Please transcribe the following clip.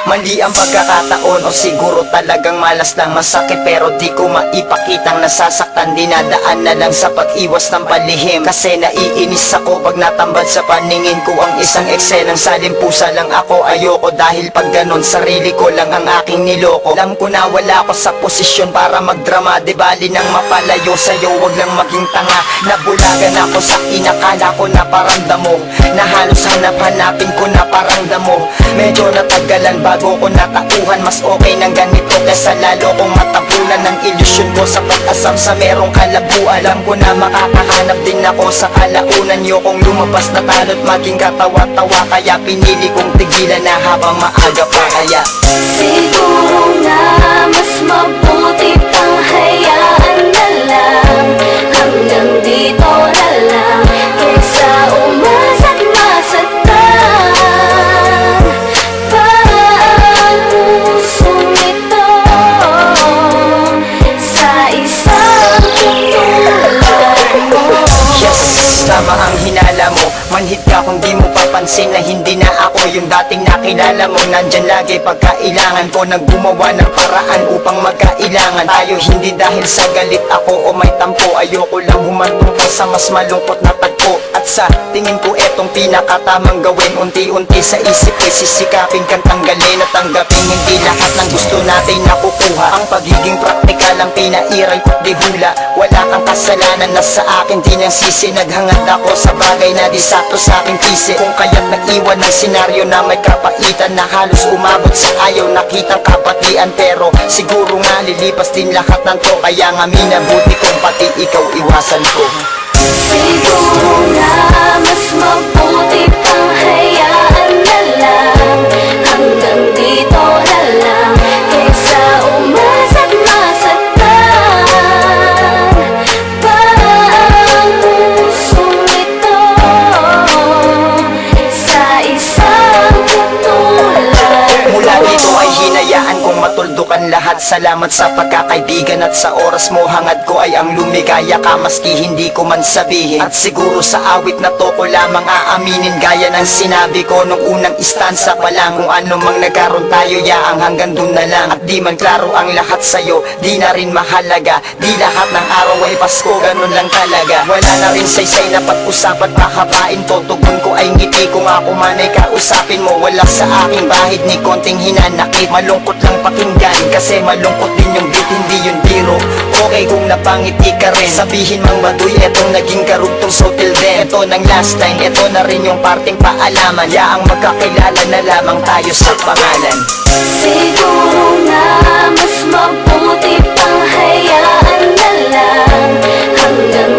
Mali ang pagkakataon o siguro talagang malas lang. Masakit pero di ko maipakitang nasasaktan. Dinadaan na lang sa pag-iwas ng palihim, kasi naiinis ako pag natambad sa paningin ko ang isang eksenang salimpusa lang ako. Ayoko dahil pag ganon sarili ko lang ang aking niloko. Alam ko na wala ako sa posisyon para magdrama, di bali nang mapalayo sa'yo, wag lang maging tanga. Nabulagan ako sa inakala ko na paramdam mo, na halos hanap-hanapin ko na paramdam mo. Medyo natagalan bago ko natauhan, mas okay ng ganito kesa lalo kong matabunan ng ilusyon ko sa pag-asam sa merong kalabuan. Alam ko na makakahanap din ako sa kalaunan nyo kung lumabas na talo't maging katawa-tawa, kaya pinili kong tigilan na habang maaga pa. Kaya siguro nga mas mabuti pang hayaan na lang, hanggang dito na lang, kaysa umasa't masaktan pa ang pusong ito sa isang tulad mo. yes, tama ang hinala mo. Manhid ka kung di mo papansin na hindi na ako yung dating nakilala mo. Nandyan lagi pagkailangan ko, naggumawa ng paraan upang magkailangan tayo. Hindi dahil sa galit ako o may tampo, ayoko lang humantong ka sa mas malungkot na tagpo. At sa tingin ko etong pinakatamang gawin, unti-unti sa isip ko'y sisikapin kang tanggalin at tanggapin. Hindi lahat ng gusto natin nakukuha, ang pagiging praktikal ang pinairal ko't di hula. Wala kang kasalanan na sa akin din ang sisi, naghangad ako sa bagay na di sakto sa aking pisi. Kung kaya't nag-iwan ng senaryo na may kapaitan, na halos umabot sa ayaw nakitang kapatian. Pero siguro nga lilipas din lahat ng to, kaya nga minabuti kung pati ikaw iwasan ko. Siguro nga mas mabuti pang hayaan na lang, hanggang dito na lang, kaysa umasa't masaktan pa ang pusong ito sa isang tulad mo. Mula dito ay hinayaan kong matuldukan lahat. Salamat sa pagkakaibigan at sa oras mo. Hangad ko ay ang lumigaya ka maski hindi ko man sabihin. At siguro sa awit na to ko lamang aaminin, gaya ng sinabi ko nung unang istansa pa lang. Kung ano mang nagkaroon tayo, yaang hanggang dun na lang. At di man klaro ang lahat sa'yo, di na rin mahalaga. Di lahat ng araw ay Pasko, ganun lang talaga. Wala na rin saysay na pag-usap at makapain to. Tugon ko ay ngiti kung ako man ay kausapin mo. Wala sa aking bahid ni konting hinanakit. Malungkot lang pakinggan kasi malungkot din yung beat, hindi yung biro. Okay kung napangiti ka rin, sabihin mang baduy, etong naging karugtong so till then. Ito ng last line, ito na rin yung parting paalaman. Yaang magkakilala na lamang tayo sa pangalan. Siguro nga mas mabuti pang hayaan na lang, hanggang